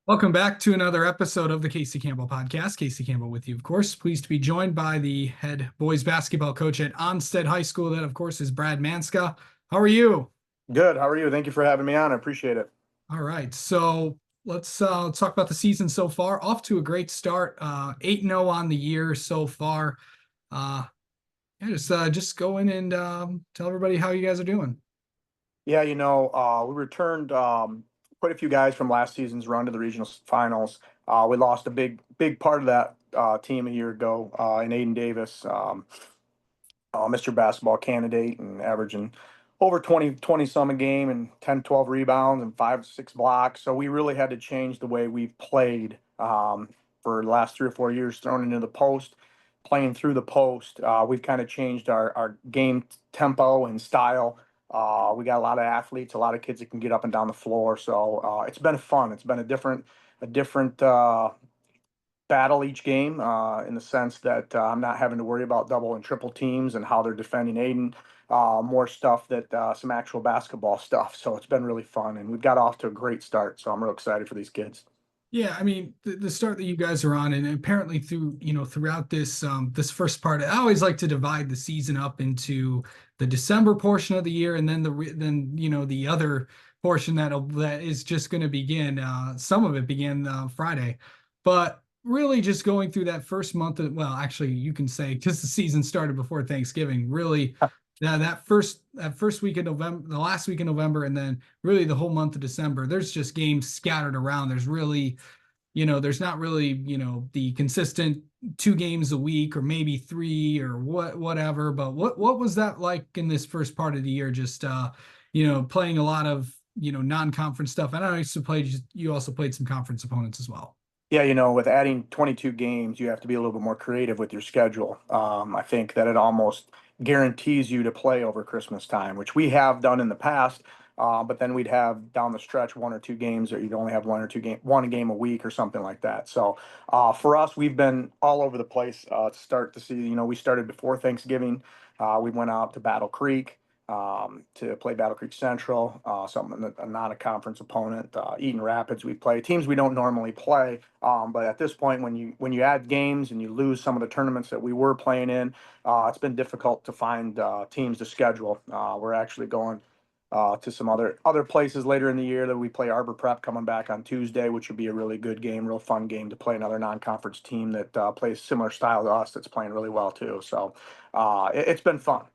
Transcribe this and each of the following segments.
Welcome back to another episode of the Casey Campbell podcast. Casey Campbell with you, of course. Pleased to be joined by the head boys basketball coach at Onsted High School. That, of course, is Brad Maska. How are you? Good. How are you? Thank you for having me on. I appreciate it. All right. So let's talk about the season so far. Off to a great start. 8-0 on the year so far. Uh, yeah, just go in and tell everybody how you guys are doing. Yeah, we returned quite a few guys from last season's run to the regional finals. We lost a big part of that team a year ago in Aiden Davis, Mr. Basketball candidate and averaging over 20 some a game and 10, 12 rebounds and 5, 6 blocks. So we really had to change the way we've played for the last 3 or 4 years, thrown into the post, playing through the post. We've kind of changed our game tempo and style. We got a lot of athletes, a lot of kids that can get up and down the floor. So it's been fun. It's been a different battle each game in the sense that I'm not having to worry about double and triple teams and how they're defending Aiden. More stuff that some actual basketball stuff. So it's been really fun, and we've got off to a great start. So I'm real excited for these kids. Yeah, I mean the start that you guys are on, and apparently throughout this first part, I always like to divide the season up into the December portion of the year, and then the other portion that is just going to begin. Some of it began Friday, but really just going through that first month of, well, actually you can say because the season started before Thanksgiving. Really, that first week of November, the last week of November, and then really the whole month of December, there's just games scattered around. There's not really, the consistent 2 games a week or maybe three or whatever. But what was that like in this first part of the year? Just playing a lot of non-conference stuff. And I know you also played some conference opponents as well. Yeah, with adding 22 games, you have to be a little bit more creative with your schedule. I think that it almost guarantees you to play over Christmas time, which we have done in the past. But then we'd have down the stretch 1 or 2 games, or you'd only have one game a week or something like that. So for us, we've been all over the place to start the season. We started before Thanksgiving. We went out to Battle Creek to play Battle Creek Central, something not a conference opponent. Eaton Rapids, we play teams we don't normally play, but at this point, when you add games and you lose some of the tournaments that we were playing in, it's been difficult to find teams to schedule. We're actually going to some other places later in the year that we play Arbor Prep coming back on Tuesday, which would be a really good game, real fun game to play another non-conference team that plays similar style to us that's playing really well too. So it's been fun.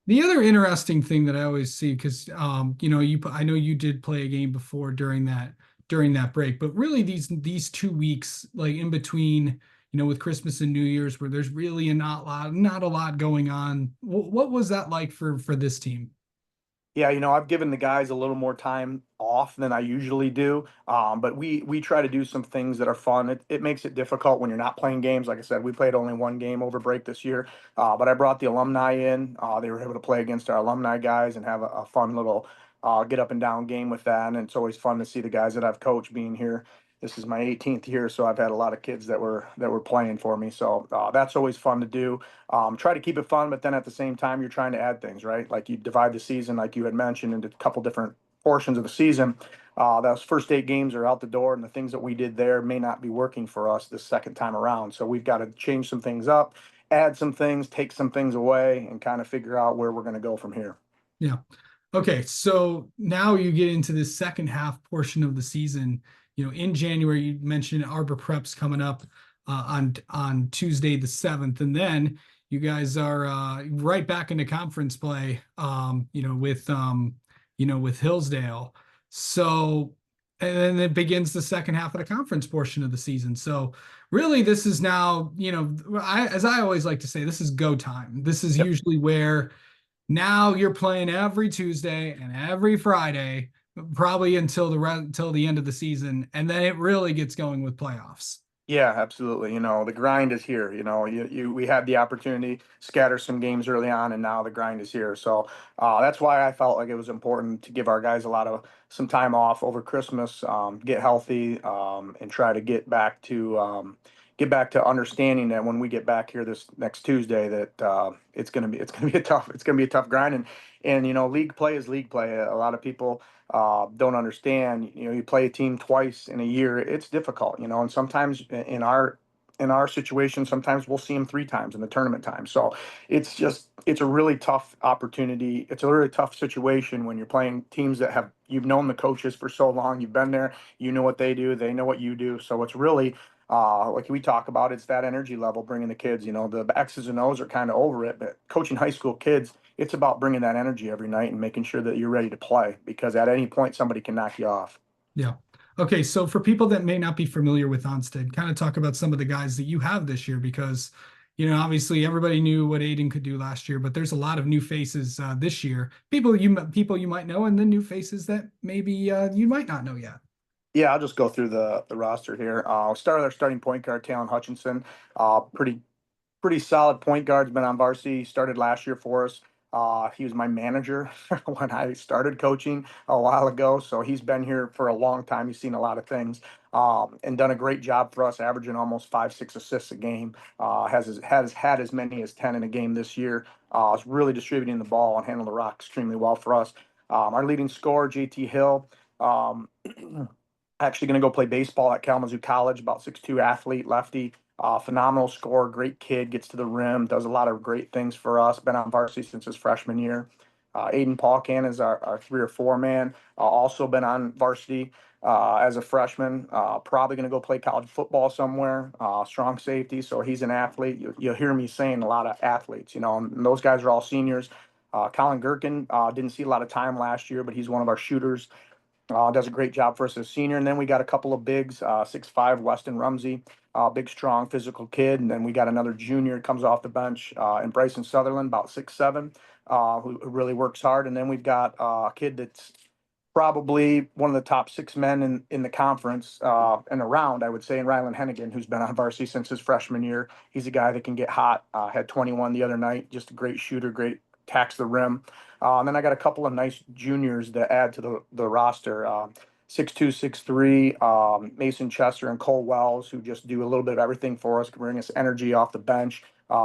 The other interesting thing that I always see, because I know you did play a game before during that break, but really these 2 weeks, like in between, with Christmas and New Year's, where there's really not a lot going on. What was that like for this team? Yeah, I've given the guys a little more time off than I usually do, but we try to do some things that are fun. It makes it difficult when you're not playing games. Like I said, we played only one game over break this year, but I brought the alumni in. They were able to play against our alumni guys and have a fun little get up and down game with that. And it's always fun to see the guys that I've coached being here. This is my 18th year, so I've had a lot of kids that were playing for me. So that's always fun to do. Try to keep it fun, but then at the same time, you're trying to add things, right? Like you divide the season, like you had mentioned, into a couple different portions of the season. Those first 8 games are out the door, and the things that we did there may not be working for us this second time around. So we've got to change some things up, add some things, take some things away, and kind of figure out where we're going to go from here. Yeah. Okay, so now you get into this second half portion of the season. In January, you mentioned Arbor Prep's coming up on Tuesday the 7th, and then you guys are right back into conference play. With Hillsdale. So, and then it begins the second half of the conference portion of the season. So, really, this is now, as I always like to say, this is go time. This is Yep. usually where now you're playing every Tuesday and every Friday, probably until the end of the season, and then it really gets going with playoffs. Yeah, absolutely. The grind is here. We had the opportunity to scatter some games early on, and now the grind is here. So that's why I felt like it was important to give our guys some time off over Christmas, get healthy, and try to get back to get back to understanding that when we get back here this next Tuesday, that it's gonna be a tough grind. And league play is league play. A lot of people don't understand. You play a team twice in a year. It's difficult. And sometimes in our situation, sometimes we'll see them 3 times in the tournament time. So it's a really tough opportunity. It's a really tough situation when you're playing teams that you've known the coaches for so long. You've been there. You know what they do. They know what you do. So it's really like we talk about, it's that energy level, bringing the kids. The X's and O's are kind of over it, but coaching high school kids, it's about bringing that energy every night and making sure that you're ready to play, because at any point somebody can knock you off. Yeah. Okay. So for people that may not be familiar with Onsted, kind of talk about some of the guys that you have this year, because, obviously everybody knew what Aiden could do last year, but there's a lot of new faces this year. People you might know, and then new faces that maybe you might not know yet. Yeah, I'll just go through the roster here. I'll start with our starting point guard, Talon Hutchinson. Pretty solid point guard. Has been on varsity. Started last year for us. He was my manager when I started coaching a while ago. So he's been here for a long time. He's seen a lot of things, and done a great job for us, averaging almost 5, 6 assists a game. Has had as many as 10 in a game this year. Is really distributing the ball and handling the rock extremely well for us. Our leading scorer, JT Hill. Um, Actually going to go play baseball at Kalamazoo College. About 6'2" athlete, lefty. Phenomenal scorer, great kid, gets to the rim, does a lot of great things for us. Been on varsity since his freshman year. Aiden Paulcan is our 3 or 4 man. Also been on varsity as a freshman. Probably going to go play college football somewhere. Strong safety, so he's an athlete. You'll hear me saying a lot of athletes, and those guys are all seniors. Colin Gherkin didn't see a lot of time last year, but he's one of our shooters. Does a great job for us as a senior. And then we got a couple of bigs, 6'5", Weston Rumsey, big, strong, physical kid. And then we got another junior comes off the bench, and Bryson Sutherland, about 6'7", who really works hard. And then we've got a kid that's probably one of the top 6 men in the conference and around, I would say, in Rylan Hennigan, who's been on varsity since his freshman year. He's a guy that can get hot. Had 21 the other night. Just a great shooter, great attacks the rim. And then I got a couple of nice juniors that add to the roster. 6'2", 6'3", Mason Chester and Cole Wells, who just do a little bit of everything for us, can bring us energy off the bench,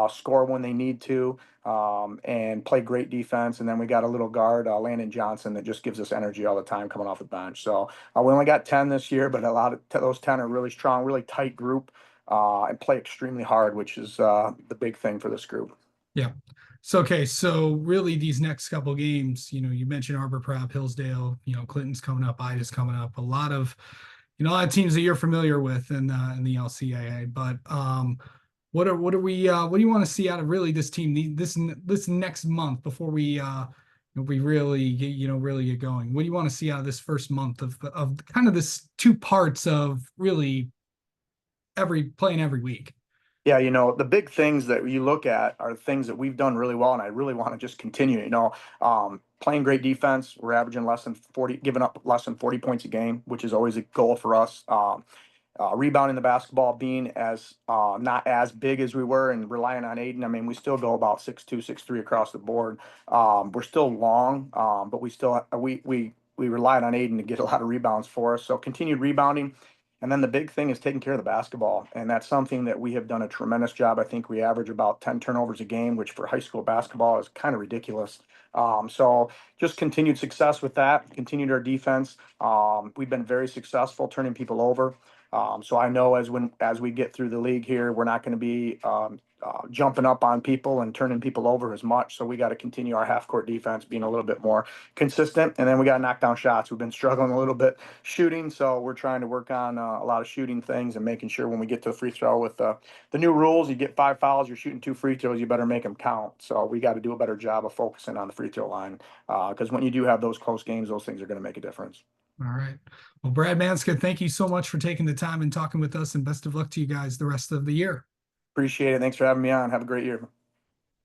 score when they need to, and play great defense. And then we got a little guard, Landon Johnson, that just gives us energy all the time coming off the bench. So we only got 10 this year, but a lot of those 10 are really strong, really tight group, and play extremely hard, which is the big thing for this group. Yeah. So, okay. So really these next couple games, you mentioned Arbor Prep, Hillsdale, Clinton's coming up, Ida's coming up, a lot of teams that you're familiar with in the LCAA, but, what do you want to see out of really this team, this next month before we really really get going? What do you want to see out of this first month of kind of this 2 parts of really playing every week? Yeah, the big things that you look at are things that we've done really well, and I really want to just continue. Playing great defense. We're averaging less than 40, giving up less than 40 points a game, which is always a goal for us. Rebounding the basketball, being as not as big as we were, and relying on Aiden. I mean, we still go about 6'2", 6'3" across the board. We're still long, but we relied on Aiden to get a lot of rebounds for us. So continued rebounding. And then the big thing is taking care of the basketball. And that's something that we have done a tremendous job. I think we average about 10 turnovers a game, which for high school basketball is kind of ridiculous. So just continued success with that, continued our defense. We've been very successful turning people over. So I know as we get through the league here, we're not going to be jumping up on people and turning people over as much. So we got to continue our half court defense, being a little bit more consistent. And then we got to knock down shots. We've been struggling a little bit shooting. So we're trying to work on a lot of shooting things and making sure when we get to the free throw with the new rules, you get 5 fouls, you're shooting 2 free throws, you better make them count. So we got to do a better job of focusing on the free throw line, because when you do have those close games, those things are going to make a difference. All right. Well, Brad Maska, thank you so much for taking the time and talking with us, and best of luck to you guys the rest of the year. Appreciate it. Thanks for having me on. Have a great year.